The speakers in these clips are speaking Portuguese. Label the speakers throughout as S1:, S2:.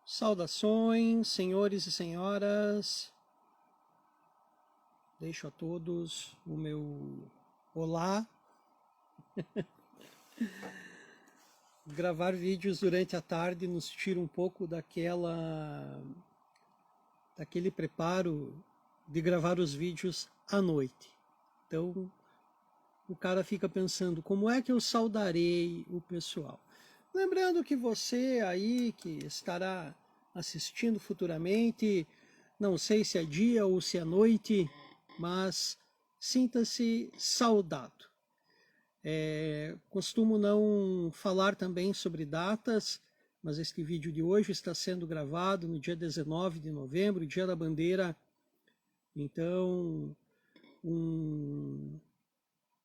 S1: Saudações, senhores e senhoras. Deixo a todos o meu olá. Gravar vídeos durante a tarde nos tira um pouco daquele preparo de gravar os vídeos à noite. Então, o cara fica pensando, como é que eu saudarei o pessoal? Lembrando que você aí que estará assistindo futuramente, não sei se é dia ou se é noite, mas sinta-se saudado. Costumo não falar também sobre datas, mas este vídeo de hoje está sendo gravado no dia 19 de novembro, Dia da Bandeira. Então,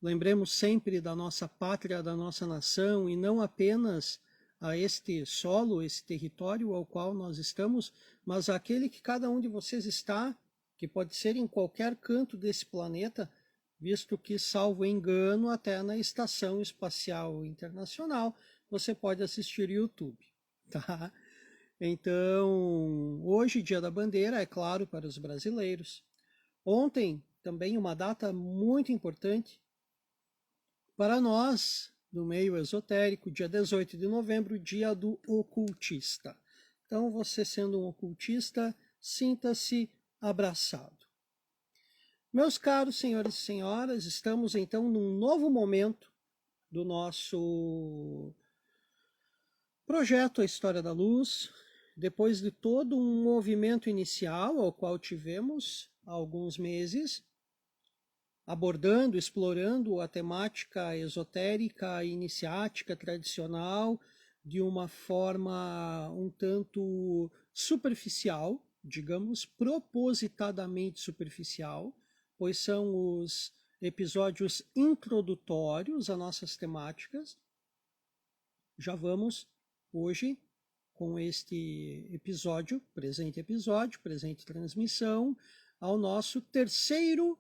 S1: lembremos sempre da nossa pátria, da nossa nação, e não apenas a este solo, esse território ao qual nós estamos, mas aquele que cada um de vocês está, que pode ser em qualquer canto desse planeta, visto que, salvo engano, até na Estação Espacial Internacional, você pode assistir YouTube, tá? Então, hoje, Dia da Bandeira, é claro, para os brasileiros. Ontem, também uma data muito importante, para nós, do meio esotérico, dia 18 de novembro, dia do ocultista. Então, você sendo um ocultista, sinta-se abraçado. Meus caros senhores e senhoras, estamos então num novo momento do nosso projeto A História da Luz, depois de todo um movimento inicial, ao qual tivemos há alguns meses, abordando, explorando a temática esotérica, iniciática, tradicional, de uma forma um tanto superficial, digamos, propositadamente superficial, pois são os episódios introdutórios a nossas temáticas. Já vamos hoje com este episódio, presente transmissão, ao nosso terceiro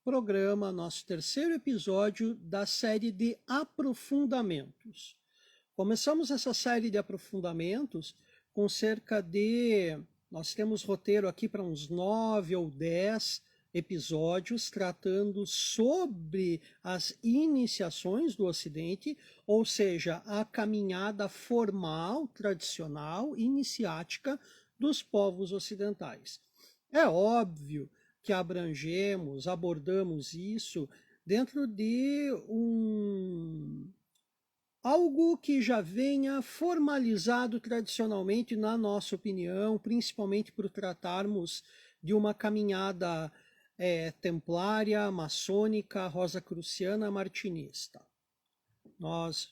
S1: programa, nosso terceiro episódio da série de aprofundamentos. Começamos essa série de aprofundamentos com nós temos roteiro aqui para uns 9 ou 10 episódios tratando sobre as iniciações do Ocidente, ou seja, a caminhada formal, tradicional, iniciática dos povos ocidentais. É óbvio que abordamos isso dentro de algo que já venha formalizado tradicionalmente, na nossa opinião, principalmente por tratarmos de uma caminhada templária, maçônica, rosacruciana, martinista.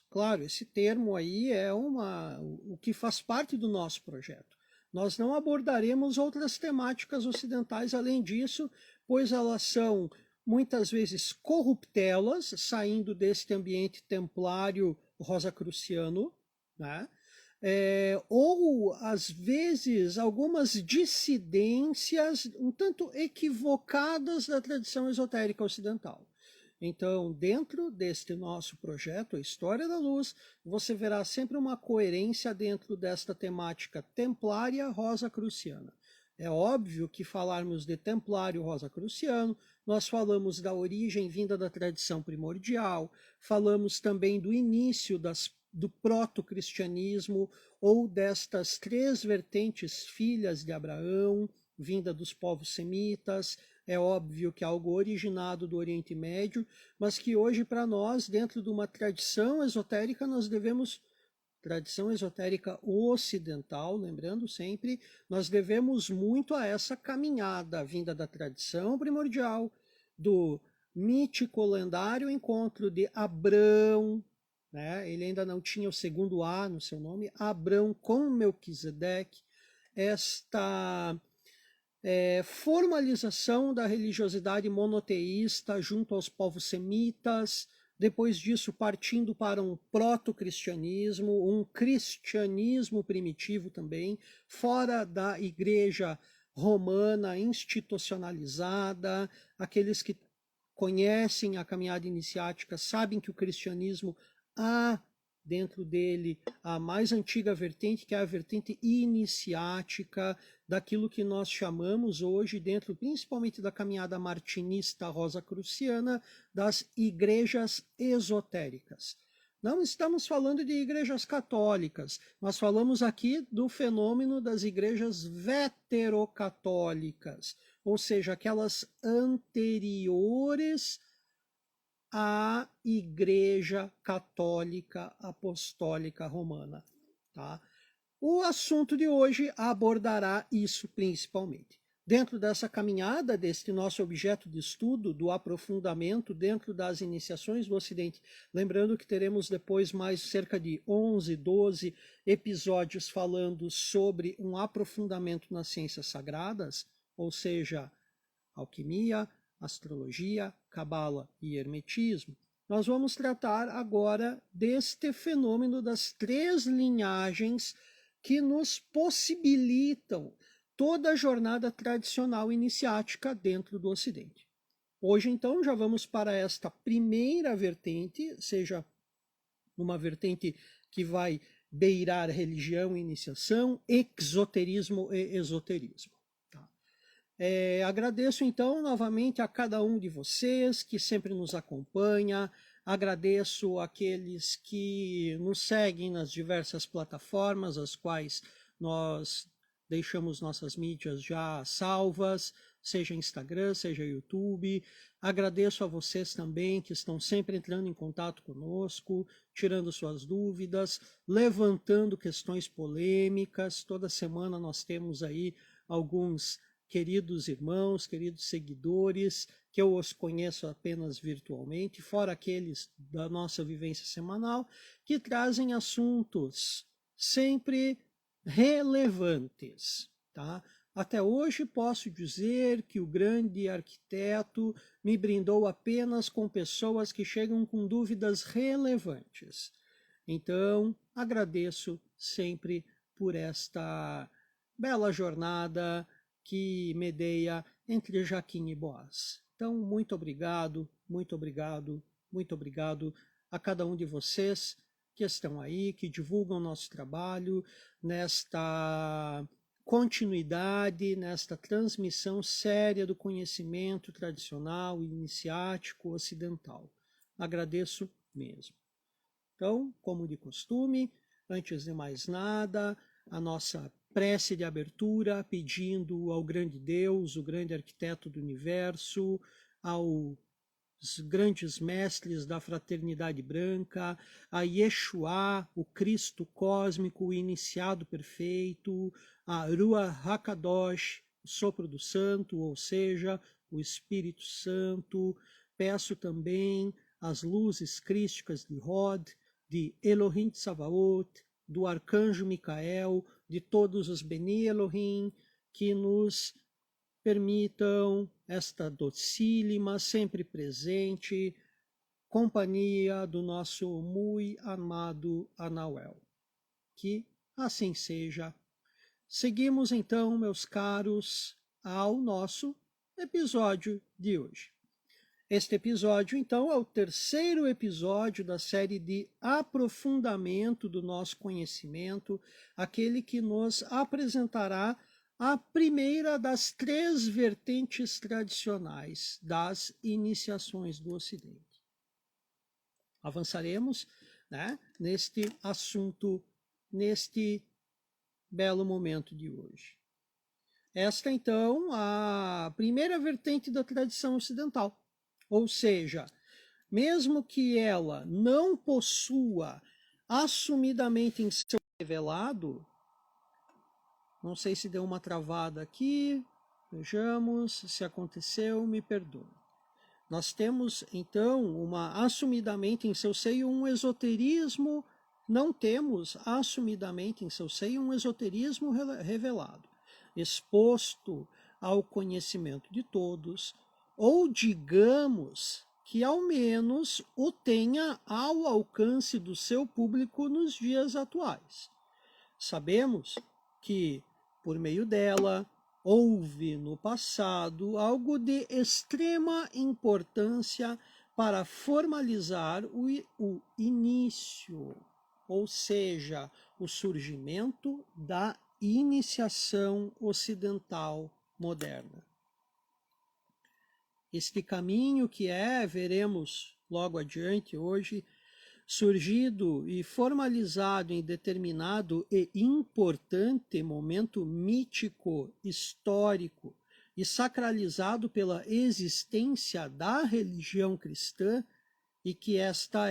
S1: Claro, esse termo aí é o que faz parte do nosso projeto. Nós não abordaremos outras temáticas ocidentais além disso, pois elas são muitas vezes corruptelas, saindo deste ambiente templário rosacruciano, né? Ou, às vezes, algumas dissidências um tanto equivocadas da tradição esotérica ocidental. Então, dentro deste nosso projeto, a História da Luz, você verá sempre uma coerência dentro desta temática templária rosacruciana. É óbvio que falarmos de templário rosacruciano, nós falamos da origem vinda da tradição primordial, falamos também do início do proto-cristianismo ou destas três vertentes filhas de Abraão, vinda dos povos semitas. É óbvio que é algo originado do Oriente Médio, mas que hoje para nós, dentro de uma tradição esotérica, tradição esotérica ocidental, lembrando sempre, nós devemos muito a essa caminhada vinda da tradição primordial, do mítico lendário encontro de Abrão, né? Ele ainda não tinha o segundo A no seu nome, Abrão com Melquisedeque, esta formalização da religiosidade monoteísta junto aos povos semitas, depois disso partindo para um proto-cristianismo, um cristianismo primitivo também, fora da igreja romana institucionalizada. Aqueles que conhecem a caminhada iniciática sabem que o cristianismo há dentro dele a mais antiga vertente, que é a vertente iniciática, daquilo que nós chamamos hoje, dentro principalmente da caminhada martinista rosacruciana, das igrejas esotéricas. Não estamos falando de igrejas católicas, nós falamos aqui do fenômeno das igrejas veterocatólicas, ou seja, aquelas anteriores à Igreja Católica Apostólica Romana. Tá? O assunto de hoje abordará isso principalmente. Dentro dessa caminhada, deste nosso objeto de estudo, do aprofundamento dentro das iniciações do Ocidente, lembrando que teremos depois mais cerca de 11, 12 episódios falando sobre um aprofundamento nas ciências sagradas, ou seja, alquimia, astrologia, cabala e hermetismo. Nós vamos tratar agora deste fenômeno das três linhagens que nos possibilitam toda a jornada tradicional iniciática dentro do Ocidente. Hoje, então, já vamos para esta primeira vertente, seja uma vertente que vai beirar religião e iniciação, exoterismo e esoterismo. Agradeço então novamente a cada um de vocês que sempre nos acompanha, agradeço aqueles que nos seguem nas diversas plataformas, as quais nós deixamos nossas mídias já salvas, seja Instagram, seja YouTube. Agradeço a vocês também que estão sempre entrando em contato conosco, tirando suas dúvidas, levantando questões polêmicas. Toda semana nós temos aí alguns queridos irmãos, queridos seguidores, que eu os conheço apenas virtualmente, fora aqueles da nossa vivência semanal, que trazem assuntos sempre relevantes. Tá? Até hoje posso dizer que o grande arquiteto me brindou apenas com pessoas que chegam com dúvidas relevantes. Então, agradeço sempre por esta bela jornada que medeia entre Jaquim e Boaz. Então, muito obrigado, muito obrigado, muito obrigado a cada um de vocês que estão aí, que divulgam nosso trabalho nesta continuidade, nesta transmissão séria do conhecimento tradicional e iniciático ocidental. Agradeço mesmo. Então, como de costume, antes de mais nada, a nossa prece de abertura, pedindo ao grande Deus, o grande arquiteto do universo, aos grandes mestres da fraternidade branca, a Yeshua, o Cristo cósmico, o iniciado perfeito, a Ruach HaKadosh, o sopro do santo, ou seja, o Espírito Santo. Peço também as luzes crísticas de Hod, de Elohim Tsabaot, do arcanjo Micael, de todos os Beni Elohim, que nos permitam esta docílima, sempre presente, companhia do nosso muito amado Anauel. Que assim seja. Seguimos então, meus caros, ao nosso episódio de hoje. Este episódio, então, é o terceiro episódio da série de aprofundamento do nosso conhecimento, aquele que nos apresentará a primeira das três vertentes tradicionais das iniciações do Ocidente. Avançaremos, né, neste assunto, neste belo momento de hoje. Esta, então, a primeira vertente da tradição ocidental. Ou seja, mesmo que ela não possua assumidamente em seu revelado, não sei se deu uma travada aqui, vejamos, se aconteceu, me perdoe. Nós temos, então, assumidamente em seu seio um esoterismo, não temos assumidamente em seu seio um esoterismo revelado, exposto ao conhecimento de todos, ou digamos que ao menos o tenha ao alcance do seu público nos dias atuais. Sabemos que, por meio dela, houve no passado algo de extrema importância para formalizar o início ou seja, o surgimento da iniciação ocidental moderna. Este caminho que veremos logo adiante hoje, surgido e formalizado em determinado e importante momento mítico, histórico e sacralizado pela existência da religião cristã, e que esta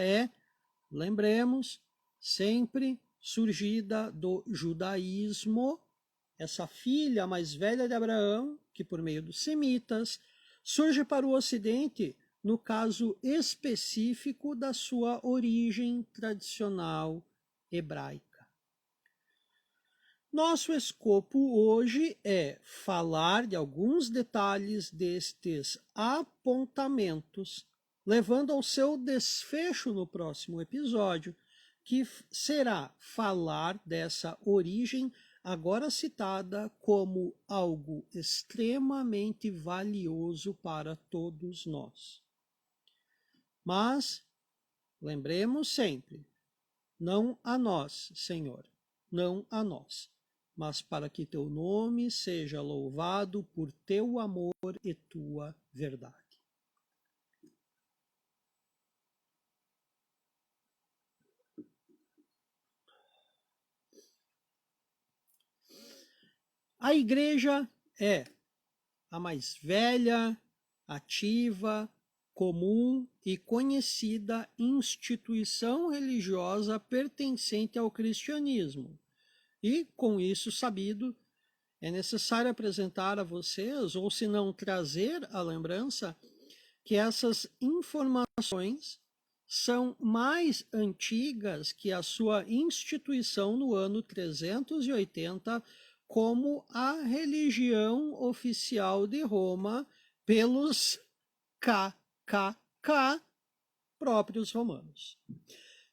S1: lembremos, sempre surgida do judaísmo, essa filha mais velha de Abraão, que por meio dos semitas, surge para o Ocidente no caso específico da sua origem tradicional hebraica. Nosso escopo hoje é falar de alguns detalhes destes apontamentos, levando ao seu desfecho no próximo episódio, que será falar dessa origem agora citada como algo extremamente valioso para todos nós. Mas, lembremos sempre, não a nós, Senhor, não a nós, mas para que teu nome seja louvado por teu amor e tua verdade. A igreja é a mais velha, ativa, comum e conhecida instituição religiosa pertencente ao cristianismo. E, com isso sabido, é necessário apresentar a vocês, ou se não trazer a lembrança, que essas informações são mais antigas que a sua instituição no ano 380 como a religião oficial de Roma pelos KKK próprios romanos.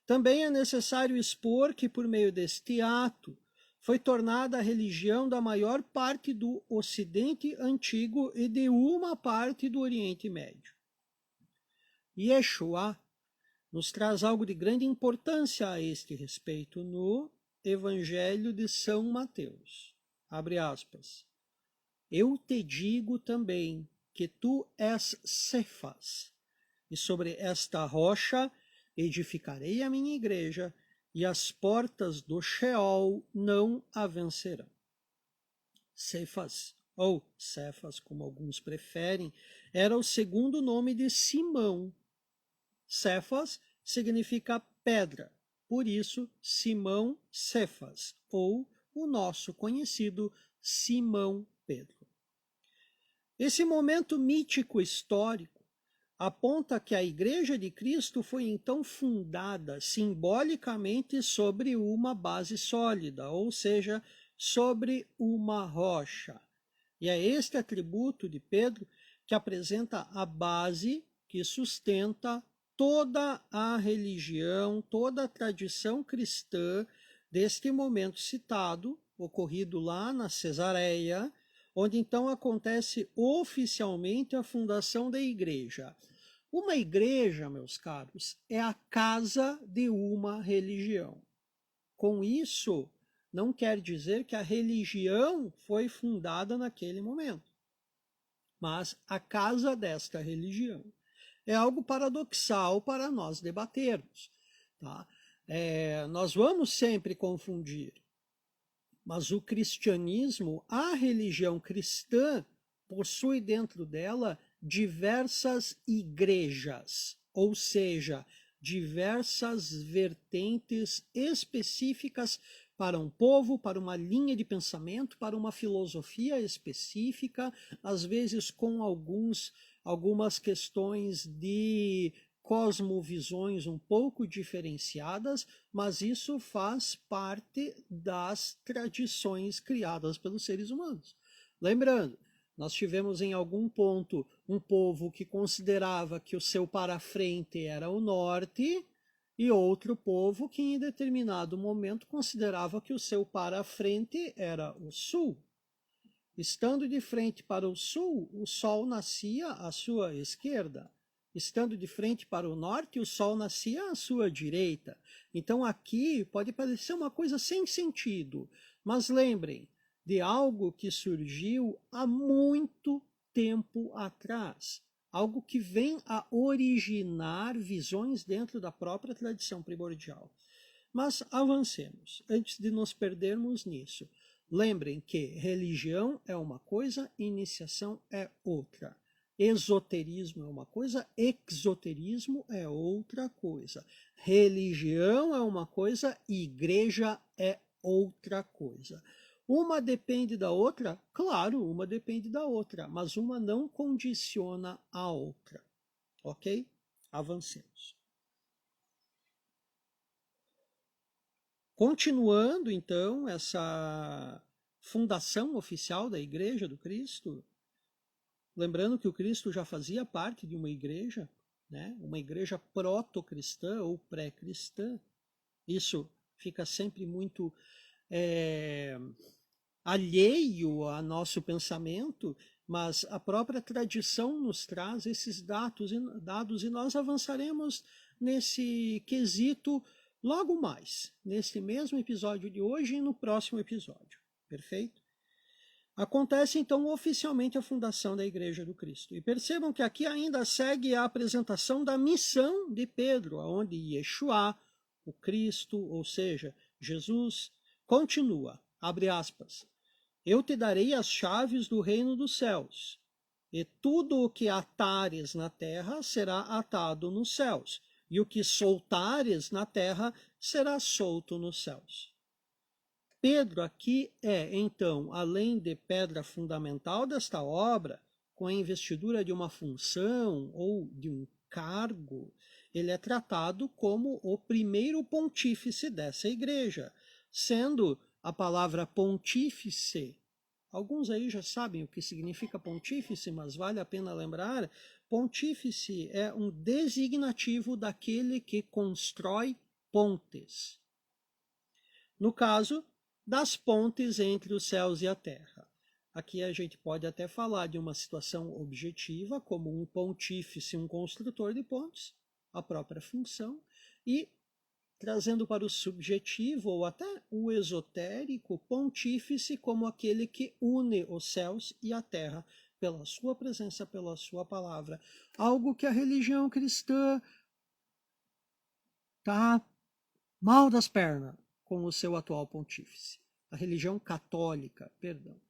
S1: Também é necessário expor que, por meio deste ato, foi tornada a religião da maior parte do Ocidente Antigo e de uma parte do Oriente Médio. Yeshua nos traz algo de grande importância a este respeito no Evangelho de São Mateus. Abre aspas. Eu te digo também que tu és Cefas, e sobre esta rocha edificarei a minha igreja, e as portas do Sheol não a vencerão. Cefas, ou Cefas, como alguns preferem, era o segundo nome de Simão. Cefas significa pedra, por isso Simão Cefas, ou o nosso conhecido Simão Pedro. Esse momento mítico histórico aponta que a Igreja de Cristo foi então fundada simbolicamente sobre uma base sólida, ou seja, sobre uma rocha. E é este atributo de Pedro que apresenta a base que sustenta toda a religião, toda a tradição cristã deste momento citado, ocorrido lá na Cesareia, onde então acontece oficialmente a fundação da igreja. Uma igreja, meus caros, é a casa de uma religião. Com isso, não quer dizer que a religião foi fundada naquele momento, mas a casa desta religião. É algo paradoxal para nós debatermos. Tá? Nós vamos sempre confundir, mas o cristianismo, a religião cristã, possui dentro dela diversas igrejas, ou seja, diversas vertentes específicas para um povo, para uma linha de pensamento, para uma filosofia específica, às vezes com algumas questões de cosmovisões um pouco diferenciadas, mas isso faz parte das tradições criadas pelos seres humanos. Lembrando, nós tivemos em algum ponto um povo que considerava que o seu para-frente era o norte e outro povo que em determinado momento considerava que o seu para-frente era o sul. Estando de frente para o sul, o sol nascia à sua esquerda. Estando de frente para o norte, o sol nascia à sua direita. Então aqui pode parecer uma coisa sem sentido, mas lembrem de algo que surgiu há muito tempo atrás, algo que vem a originar visões dentro da própria tradição primordial. Mas avancemos, antes de nos perdermos nisso. Lembrem que religião é uma coisa, iniciação é outra. Esoterismo é uma coisa, exoterismo é outra coisa. Religião é uma coisa, igreja é outra coisa. Uma depende da outra? Claro, uma depende da outra, mas uma não condiciona a outra. Ok? Avancemos. Continuando, então, essa fundação oficial da Igreja do Cristo, lembrando que o Cristo já fazia parte de uma igreja, né? Uma igreja proto-cristã ou pré-cristã. Isso fica sempre muito alheio a nosso pensamento, mas a própria tradição nos traz esses dados e nós avançaremos nesse quesito logo mais, neste mesmo episódio de hoje e no próximo episódio. Perfeito? Acontece então oficialmente a fundação da Igreja do Cristo. E percebam que aqui ainda segue a apresentação da missão de Pedro, onde Yeshua, o Cristo, ou seja, Jesus, continua, abre aspas, eu te darei as chaves do reino dos céus, e tudo o que atares na terra será atado nos céus, e o que soltares na terra será solto nos céus. Pedro aqui é, então, além de pedra fundamental desta obra, com a investidura de uma função ou de um cargo, ele é tratado como o primeiro pontífice dessa igreja, sendo a palavra pontífice, alguns aí já sabem o que significa pontífice, mas vale a pena lembrar, pontífice é um designativo daquele que constrói pontes. No caso, das pontes entre os céus e a terra. Aqui a gente pode até falar de uma situação objetiva, como um pontífice, um construtor de pontes, a própria função, e trazendo para o subjetivo ou até o esotérico, pontífice como aquele que une os céus e a terra pela sua presença, pela sua palavra. Algo que a religião cristã está mal das pernas com o seu atual pontífice. A religião católica, perdão.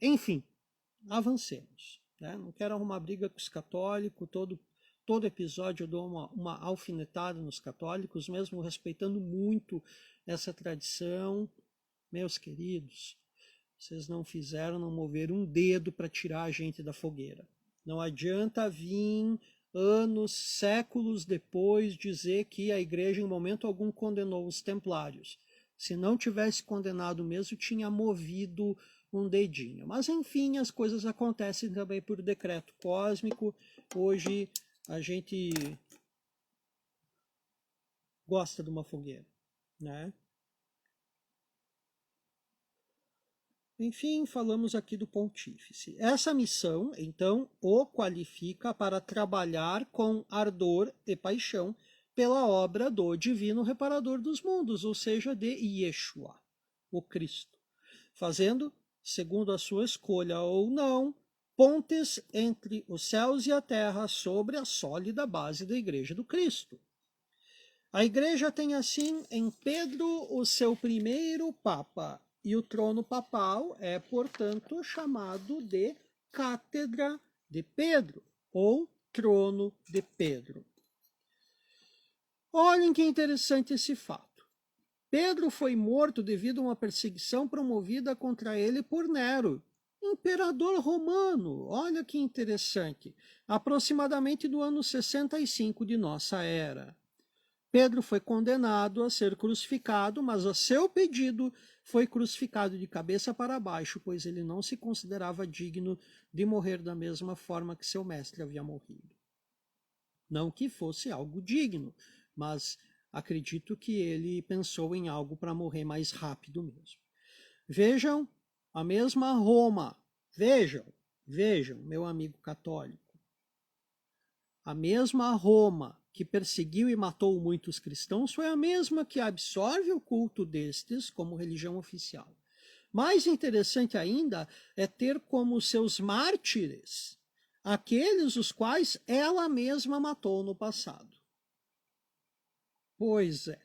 S1: Enfim, avancemos. Né? Não quero arrumar briga com os católicos, todo episódio eu dou uma alfinetada nos católicos, mesmo respeitando muito essa tradição. Meus queridos, vocês não moveram um dedo para tirar a gente da fogueira. Não adianta vir anos, séculos depois, dizer que a igreja em momento algum condenou os templários. Se não tivesse condenado mesmo, tinha movido um dedinho. Mas enfim, as coisas acontecem também por decreto cósmico. Hoje a gente gosta de uma fogueira, né? Enfim, falamos aqui do pontífice. Essa missão, então, o qualifica para trabalhar com ardor e paixão pela obra do divino reparador dos mundos, ou seja, de Yeshua, o Cristo, fazendo, segundo a sua escolha ou não, pontes entre os céus e a terra sobre a sólida base da Igreja do Cristo. A Igreja tem assim em Pedro o seu primeiro Papa, e o trono papal é, portanto, chamado de Cátedra de Pedro, ou Trono de Pedro. Olhem que interessante esse fato. Pedro foi morto devido a uma perseguição promovida contra ele por Nero, imperador romano. Olha que interessante. Aproximadamente do ano 65 de nossa era. Pedro foi condenado a ser crucificado, mas a seu pedido foi crucificado de cabeça para baixo, pois ele não se considerava digno de morrer da mesma forma que seu mestre havia morrido. Não que fosse algo digno, mas acredito que ele pensou em algo para morrer mais rápido mesmo. Vejam a mesma Roma. Vejam, meu amigo católico. A mesma Roma que perseguiu e matou muitos cristãos foi a mesma que absorve o culto destes como religião oficial. Mais interessante ainda é ter como seus mártires aqueles os quais ela mesma matou no passado. Pois é.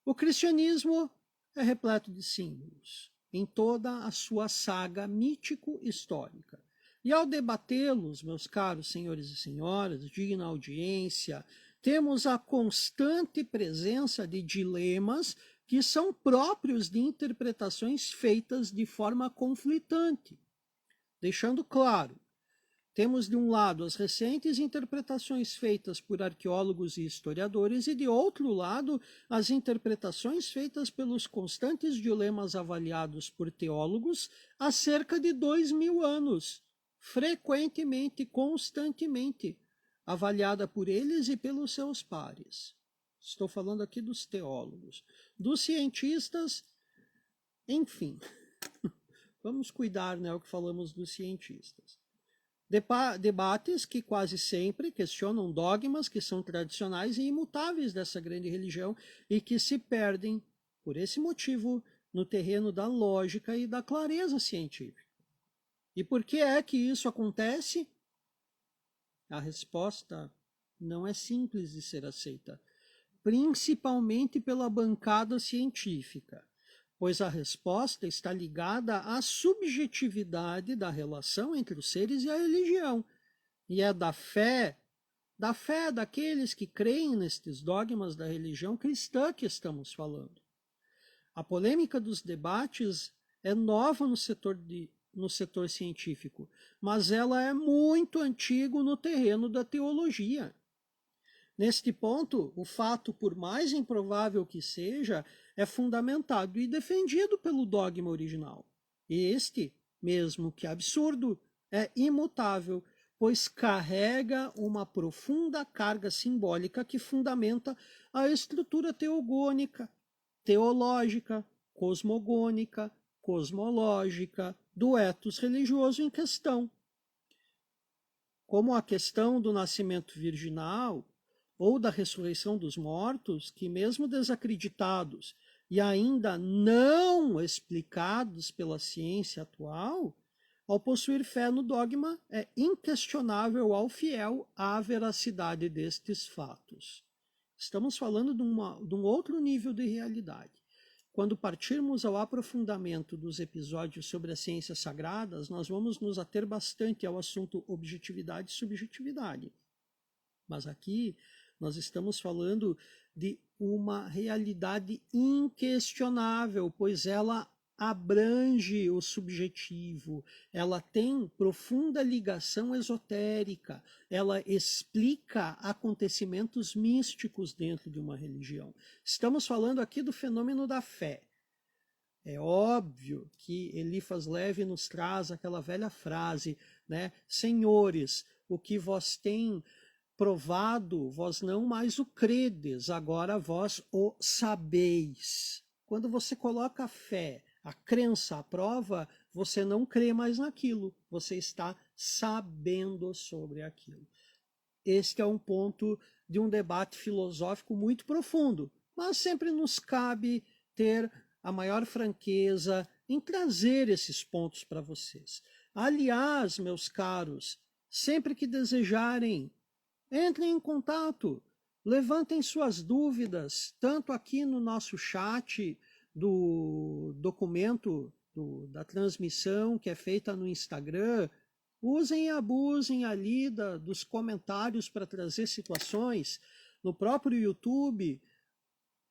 S1: O cristianismo é repleto de símbolos em toda a sua saga mítico-histórica. E ao debatê-los, meus caros senhores e senhoras, digna audiência, temos a constante presença de dilemas que são próprios de interpretações feitas de forma conflitante. Deixando claro, temos de um lado as recentes interpretações feitas por arqueólogos e historiadores e de outro lado as interpretações feitas pelos constantes dilemas avaliados por teólogos há cerca de 2000 anos, frequentemente, constantemente, avaliada por eles e pelos seus pares. Estou falando aqui dos teólogos. Dos cientistas, enfim, vamos cuidar, né, o que falamos dos cientistas. Debates que quase sempre questionam dogmas que são tradicionais e imutáveis dessa grande religião e que se perdem, por esse motivo, no terreno da lógica e da clareza científica. E por que é que isso acontece? A resposta não é simples de ser aceita, principalmente pela bancada científica, pois a resposta está ligada à subjetividade da relação entre os seres e a religião, e é da fé daqueles que creem nestes dogmas da religião cristã que estamos falando. A polêmica dos debates é nova no setor científico, mas ela é muito antiga no terreno da teologia. Neste ponto, o fato, por mais improvável que seja, é fundamentado e defendido pelo dogma original. E este, mesmo que absurdo, é imutável, pois carrega uma profunda carga simbólica que fundamenta a estrutura teogônica, teológica, cosmogônica, cosmológica do ethos religioso em questão. Como a questão do nascimento virginal ou da ressurreição dos mortos, que mesmo desacreditados e ainda não explicados pela ciência atual, ao possuir fé no dogma, é inquestionável ao fiel a veracidade destes fatos. Estamos falando de um outro nível de realidade. Quando partirmos ao aprofundamento dos episódios sobre as ciências sagradas, nós vamos nos ater bastante ao assunto objetividade e subjetividade. Mas aqui nós estamos falando de uma realidade inquestionável, pois ela abrange o subjetivo, ela tem profunda ligação esotérica, ela explica acontecimentos místicos dentro de uma religião. Estamos falando aqui do fenômeno da fé. É óbvio que Eliphas Levi nos traz aquela velha frase, né? Senhores, o que vós tem provado, vós não mais o credes, agora vós o sabeis. Quando você coloca a fé, a crença à prova, você não crê mais naquilo, você está sabendo sobre aquilo. Este é um ponto de um debate filosófico muito profundo, mas sempre nos cabe ter a maior franqueza em trazer esses pontos para vocês. Aliás, meus caros, sempre que desejarem, entrem em contato, levantem suas dúvidas, tanto aqui no nosso chat do documento da transmissão que é feita no Instagram. Usem e abusem ali dos comentários para trazer situações. No próprio YouTube,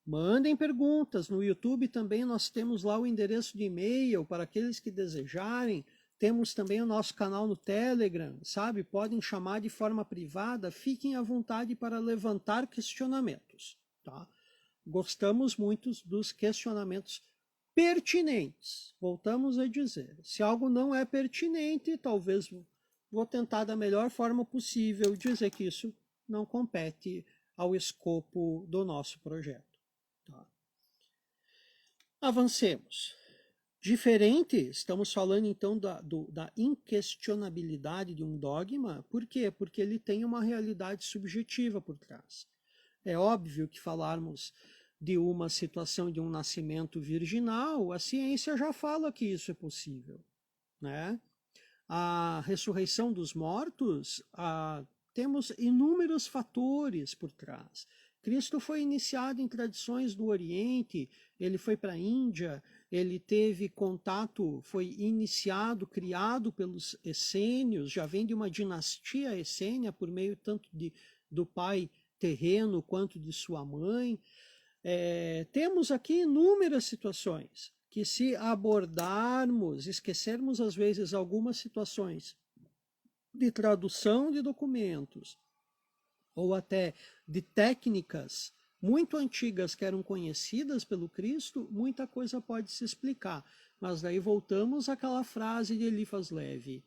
S1: mandem perguntas. No YouTube também nós temos lá o endereço de e-mail para aqueles que desejarem. Temos também o nosso canal no Telegram, sabe? Podem chamar de forma privada, fiquem à vontade para levantar questionamentos, tá? Gostamos muito dos questionamentos pertinentes. Voltamos a dizer, se algo não é pertinente, talvez vou tentar da melhor forma possível dizer que isso não compete ao escopo do nosso projeto, tá? Avancemos. Diferente, estamos falando então da inquestionabilidade de um dogma, por quê? Porque ele tem uma realidade subjetiva por trás. É óbvio que falarmos de uma situação de um nascimento virginal, a ciência já fala que isso é possível, né? A ressurreição dos mortos, temos inúmeros fatores por trás. Cristo foi iniciado em tradições do Oriente, ele foi para a Índia, ele teve contato, foi iniciado, criado pelos essênios, já vem de uma dinastia essênia por meio tanto do pai terreno quanto de sua mãe. Temos aqui inúmeras situações que, se abordarmos, esquecermos às vezes algumas situações de tradução de documentos ou até de técnicas muito antigas que eram conhecidas pelo Cristo, muita coisa pode se explicar. Mas daí voltamos àquela frase de Eliphas Levi: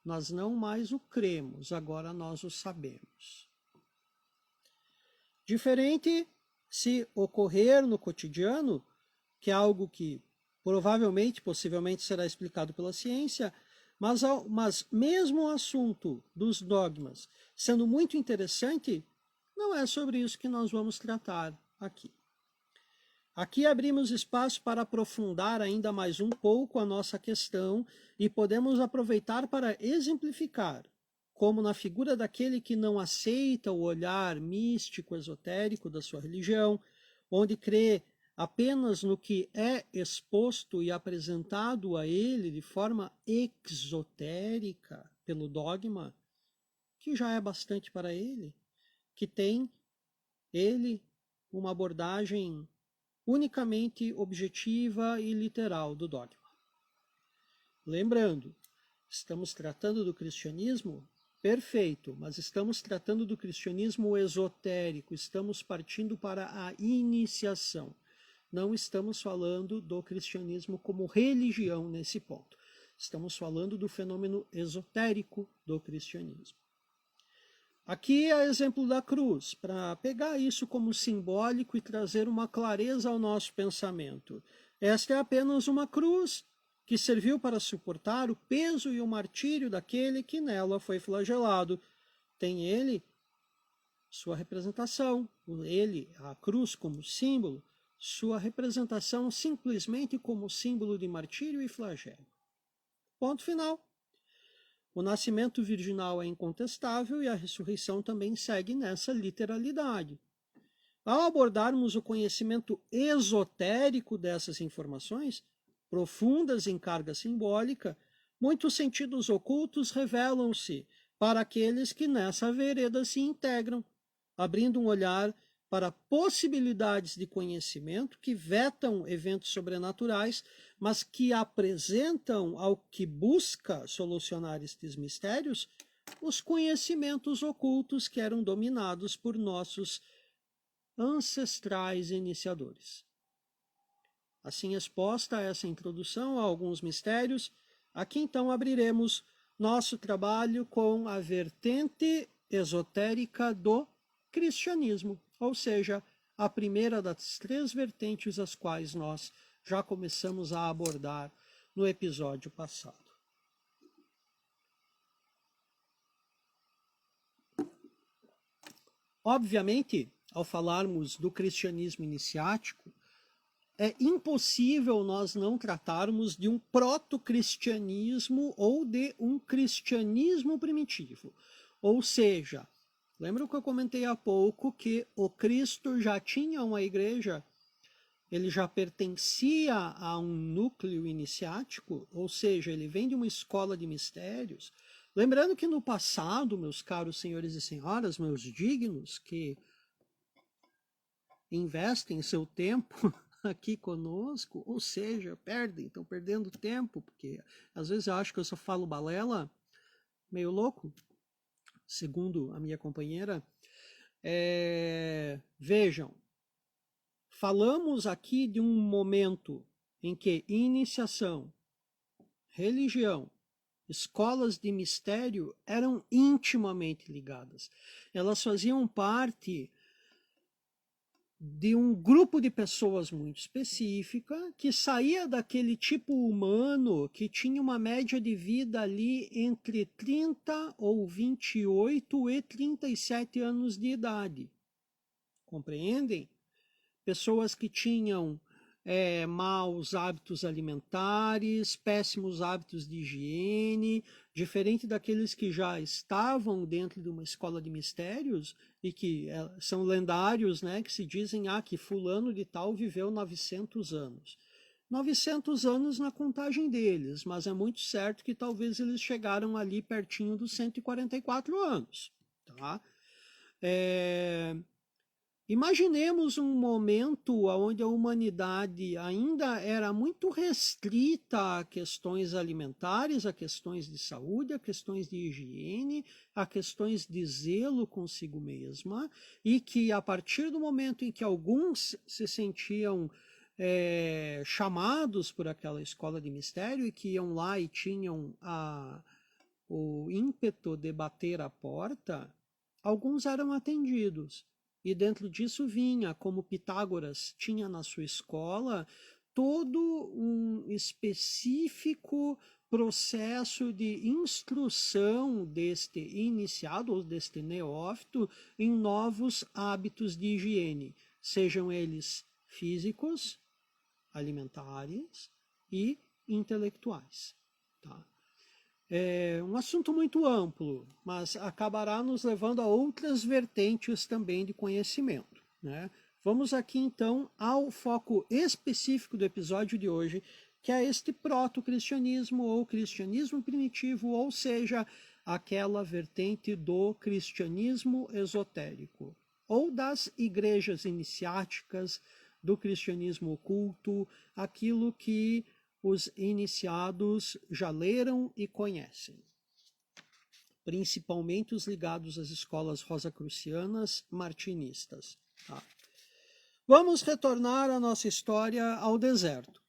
S1: nós não mais o cremos, agora nós o sabemos. Diferente se ocorrer no cotidiano, que é algo que provavelmente, possivelmente será explicado pela ciência, mas mesmo o assunto dos dogmas sendo muito interessante, não é sobre isso que nós vamos tratar aqui. Aqui abrimos espaço para aprofundar ainda mais um pouco a nossa questão e podemos aproveitar para exemplificar como na figura daquele que não aceita o olhar místico, esotérico da sua religião, onde crê apenas no que é exposto e apresentado a ele de forma exotérica pelo dogma, que já é bastante para ele, que tem ele uma abordagem unicamente objetiva e literal do dogma. Lembrando, estamos tratando do cristianismo perfeito, mas estamos tratando do cristianismo esotérico, estamos partindo para a iniciação. Não estamos falando do cristianismo como religião nesse ponto. Estamos falando do fenômeno esotérico do cristianismo. Aqui é exemplo da cruz, para pegar isso como simbólico e trazer uma clareza ao nosso pensamento. Esta é apenas uma cruz que serviu para suportar o peso e o martírio daquele que nela foi flagelado. Tem ele sua representação, ele, a cruz como símbolo, sua representação simplesmente como símbolo de martírio e flagelo. Ponto final. O nascimento virginal é incontestável e a ressurreição também segue nessa literalidade. Ao abordarmos o conhecimento esotérico dessas informações, profundas em carga simbólica, muitos sentidos ocultos revelam-se para aqueles que nessa vereda se integram, abrindo um olhar para possibilidades de conhecimento que vetam eventos sobrenaturais, mas que apresentam ao que busca solucionar estes mistérios os conhecimentos ocultos que eram dominados por nossos ancestrais iniciadores. Assim exposta essa introdução a alguns mistérios, aqui então abriremos nosso trabalho com a vertente esotérica do cristianismo, ou seja, a primeira das três vertentes as quais nós já começamos a abordar no episódio passado. Obviamente, ao falarmos do cristianismo iniciático, é impossível nós não tratarmos de um proto-cristianismo ou de um cristianismo primitivo. Ou seja, lembra que eu comentei há pouco que o Cristo já tinha uma igreja, ele já pertencia a um núcleo iniciático, ou seja, ele vem de uma escola de mistérios. Lembrando que no passado, meus caros senhores e senhoras, meus dignos, que investem seu tempo aqui conosco, ou seja, estão perdendo tempo, porque às vezes eu acho que eu só falo balela, meio louco, segundo a minha companheira. Vejam, falamos aqui de um momento em que iniciação, religião, escolas de mistério eram intimamente ligadas. Elas faziam parte de um grupo de pessoas muito específica, que saía daquele tipo humano que tinha uma média de vida ali entre 30 ou 28 e 37 anos de idade. Compreendem? Pessoas que tinham maus hábitos alimentares, péssimos hábitos de higiene, diferente daqueles que já estavam dentro de uma escola de mistérios e que são lendários, né, que se dizem que fulano de tal viveu 900 anos. 900 anos na contagem deles, mas é muito certo que talvez eles chegaram ali pertinho dos 144 anos. Tá? Imaginemos um momento onde a humanidade ainda era muito restrita a questões alimentares, a questões de saúde, a questões de higiene, a questões de zelo consigo mesma, e que a partir do momento em que alguns se sentiam chamados por aquela escola de mistério e que iam lá e tinham o ímpeto de bater a porta, alguns eram atendidos. E dentro disso vinha, como Pitágoras tinha na sua escola, todo um específico processo de instrução deste iniciado ou deste neófito em novos hábitos de higiene, sejam eles físicos, alimentares e intelectuais. Tá? É um assunto muito amplo, mas acabará nos levando a outras vertentes também de conhecimento, né? Vamos aqui então ao foco específico do episódio de hoje, que é este proto-cristianismo ou cristianismo primitivo, ou seja, aquela vertente do cristianismo esotérico, ou das igrejas iniciáticas, do cristianismo oculto, aquilo que os iniciados já leram e conhecem, principalmente os ligados às escolas rosacrucianas martinistas. Tá? Vamos retornar a nossa história ao deserto,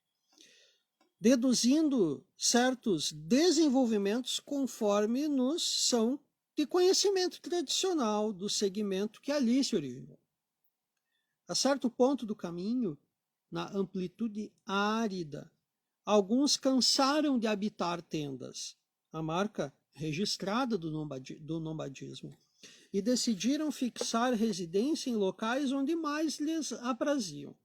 S1: deduzindo certos desenvolvimentos conforme nos são de conhecimento tradicional do segmento que ali se originou. A certo ponto do caminho, na amplitude árida, alguns cansaram de habitar tendas, a marca registrada do nomadismo, e decidiram fixar residência em locais onde mais lhes apraziam.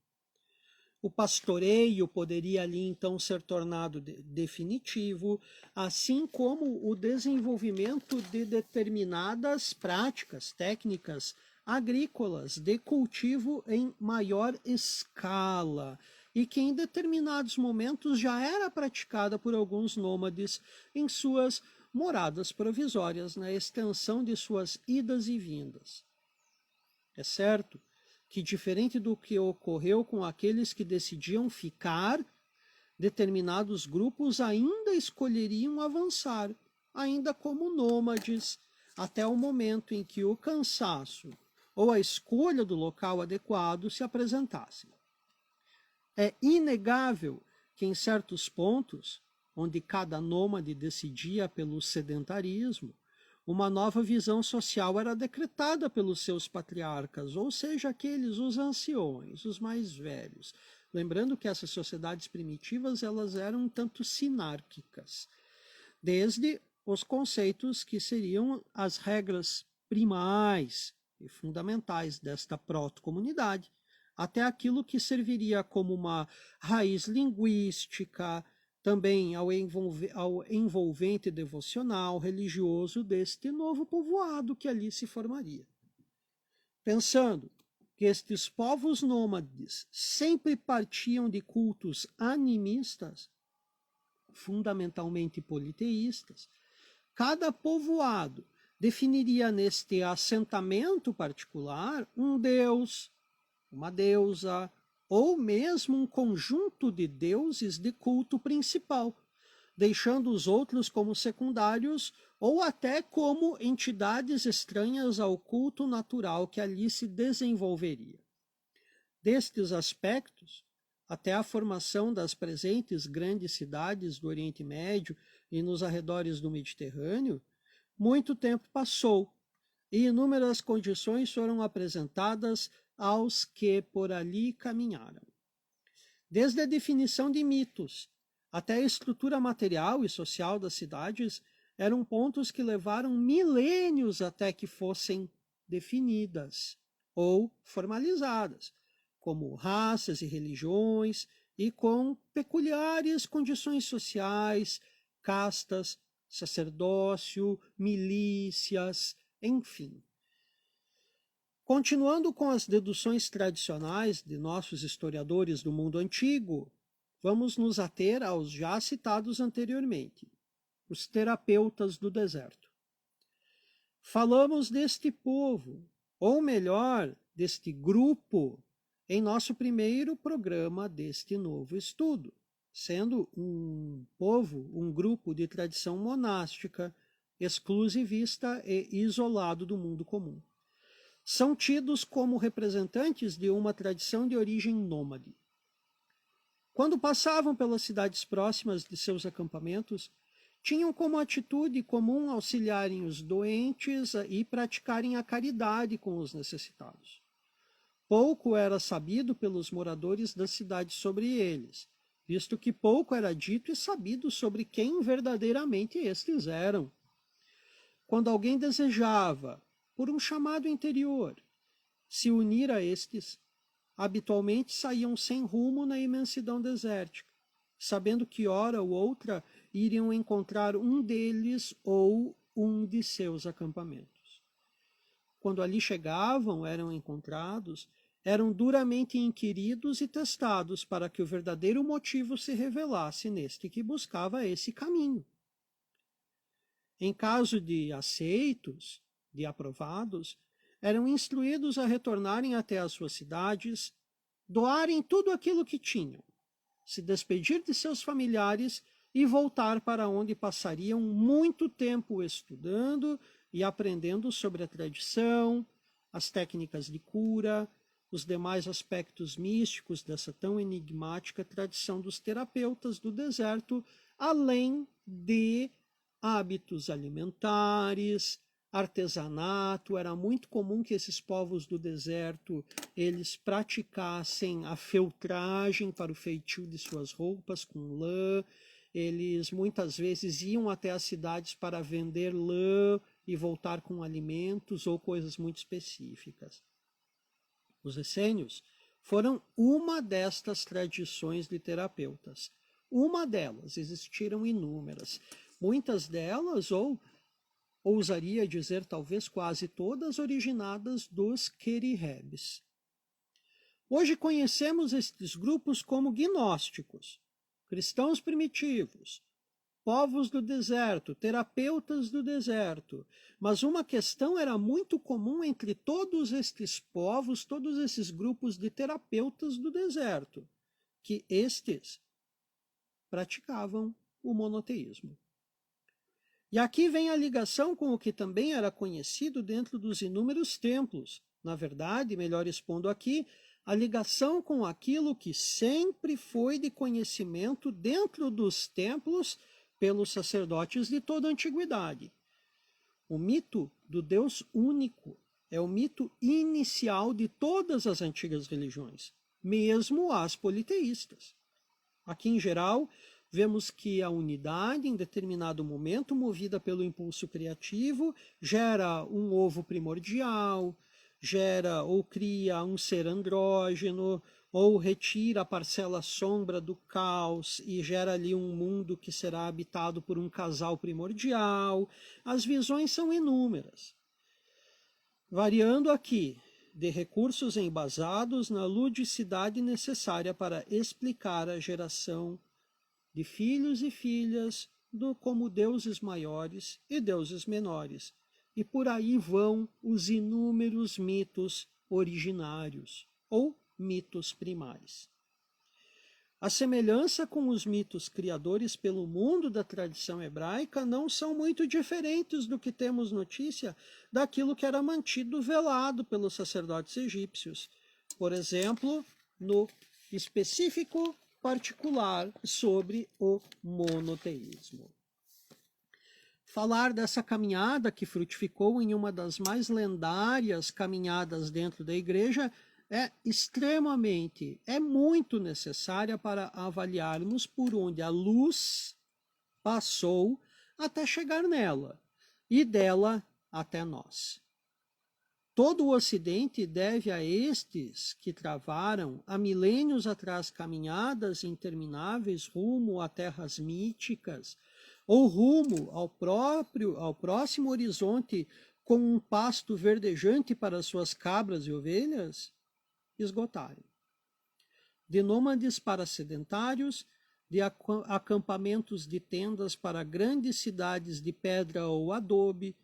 S1: O pastoreio poderia ali então ser tornado definitivo, assim como o desenvolvimento de determinadas práticas, técnicas agrícolas de cultivo em maior escala, e que em determinados momentos já era praticada por alguns nômades em suas moradas provisórias, na extensão de suas idas e vindas. É certo que, diferente do que ocorreu com aqueles que decidiam ficar, determinados grupos ainda escolheriam avançar, ainda como nômades, até o momento em que o cansaço ou a escolha do local adequado se apresentassem. É inegável que em certos pontos, onde cada nômade decidia pelo sedentarismo, uma nova visão social era decretada pelos seus patriarcas, ou seja, aqueles, os anciões, os mais velhos. Lembrando que essas sociedades primitivas elas eram um tanto sinárquicas, desde os conceitos que seriam as regras primais e fundamentais desta proto-comunidade, até aquilo que serviria como uma raiz linguística, também ao envolvente devocional religioso deste novo povoado que ali se formaria. Pensando que estes povos nômades sempre partiam de cultos animistas, fundamentalmente politeístas, cada povoado definiria neste assentamento particular um deus, uma deusa, ou mesmo um conjunto de deuses de culto principal, deixando os outros como secundários ou até como entidades estranhas ao culto natural que ali se desenvolveria. Destes aspectos, até a formação das presentes grandes cidades do Oriente Médio e nos arredores do Mediterrâneo, muito tempo passou, e inúmeras condições foram apresentadas aos que por ali caminharam. Desde a definição de mitos até a estrutura material e social das cidades, eram pontos que levaram milênios até que fossem definidas ou formalizadas, como raças e religiões, e com peculiares condições sociais, castas, sacerdócio, milícias, enfim. Continuando com as deduções tradicionais de nossos historiadores do mundo antigo, vamos nos ater aos já citados anteriormente, os terapeutas do deserto. Falamos deste povo, ou melhor, deste grupo, em nosso primeiro programa deste novo estudo, sendo um povo, um grupo de tradição monástica, exclusivista e isolado do mundo comum. São tidos como representantes de uma tradição de origem nômade. Quando passavam pelas cidades próximas de seus acampamentos, tinham como atitude comum auxiliarem os doentes e praticarem a caridade com os necessitados. Pouco era sabido pelos moradores da cidade sobre eles, visto que pouco era dito e sabido sobre quem verdadeiramente estes eram. Quando alguém desejava, por um chamado interior, se unir a estes, habitualmente saíam sem rumo na imensidão desértica, sabendo que hora ou outra iriam encontrar um deles ou um de seus acampamentos. Quando ali chegavam, eram encontrados, eram duramente inquiridos e testados para que o verdadeiro motivo se revelasse neste que buscava esse caminho. Em caso de aceitos, de aprovados, eram instruídos a retornarem até as suas cidades, doarem tudo aquilo que tinham, se despedir de seus familiares e voltar para onde passariam muito tempo estudando e aprendendo sobre a tradição, as técnicas de cura, os demais aspectos místicos dessa tão enigmática tradição dos terapeutas do deserto, além de hábitos alimentares, artesanato. Era muito comum que esses povos do deserto eles praticassem a feltragem para o feitio de suas roupas com lã. Eles muitas vezes iam até as cidades para vender lã e voltar com alimentos ou coisas muito específicas. Os essênios foram uma destas tradições de terapeutas. Uma delas, existiram inúmeras. Muitas delas, ou ousaria dizer talvez quase todas, originadas dos Querirebes. Hoje conhecemos estes grupos como gnósticos, cristãos primitivos, povos do deserto, terapeutas do deserto. Mas uma questão era muito comum entre todos estes povos, todos esses grupos de terapeutas do deserto, que estes praticavam o monoteísmo. E aqui vem a ligação com o que também era conhecido dentro dos inúmeros templos. Na verdade, melhor expondo aqui, a ligação com aquilo que sempre foi de conhecimento dentro dos templos pelos sacerdotes de toda a antiguidade. O mito do Deus único é o mito inicial de todas as antigas religiões, mesmo as politeístas. Aqui, em geral, vemos que a unidade, em determinado momento, movida pelo impulso criativo, gera um ovo primordial, gera ou cria um ser andrógeno, ou retira a parcela sombra do caos e gera ali um mundo que será habitado por um casal primordial. As visões são inúmeras, variando aqui de recursos embasados na ludicidade necessária para explicar a geração de filhos e filhas como deuses maiores e deuses menores. E por aí vão os inúmeros mitos originários, ou mitos primais. A semelhança com os mitos criadores pelo mundo da tradição hebraica não são muito diferentes do que temos notícia daquilo que era mantido velado pelos sacerdotes egípcios. Por exemplo, no específico particular sobre o monoteísmo. Falar dessa caminhada que frutificou em uma das mais lendárias caminhadas dentro da igreja é muito necessária para avaliarmos por onde a luz passou até chegar nela e dela até nós. Todo o Ocidente deve a estes que travaram há milênios atrás caminhadas intermináveis rumo a terras míticas ou rumo ao próximo horizonte com um pasto verdejante para suas cabras e ovelhas, esgotarem. De nômades para sedentários, de acampamentos de tendas para grandes cidades de pedra ou adobe,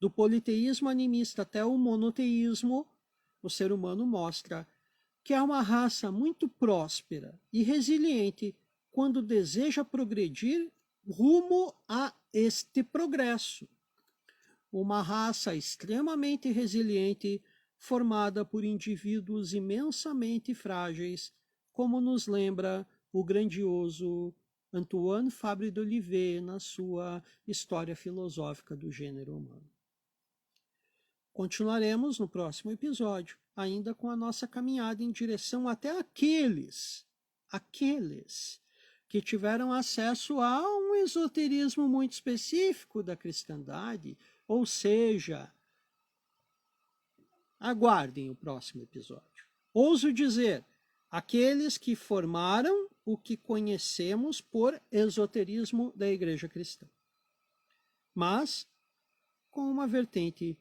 S1: do politeísmo animista até o monoteísmo, o ser humano mostra que é uma raça muito próspera e resiliente quando deseja progredir rumo a este progresso. Uma raça extremamente resiliente, formada por indivíduos imensamente frágeis, como nos lembra o grandioso Antoine Fabre d'Olivet na sua História Filosófica do Gênero Humano. Continuaremos no próximo episódio, ainda com a nossa caminhada em direção até aqueles que tiveram acesso a um esoterismo muito específico da cristandade, ou seja, aguardem o próximo episódio. Ouso dizer, aqueles que formaram o que conhecemos por esoterismo da Igreja Cristã, mas com uma vertente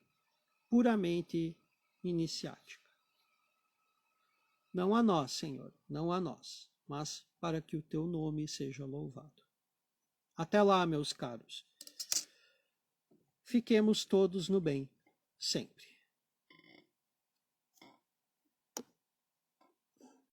S1: puramente iniciática. Não a nós, Senhor, não a nós, mas para que o teu nome seja louvado. Até lá, meus caros. Fiquemos todos no bem, sempre.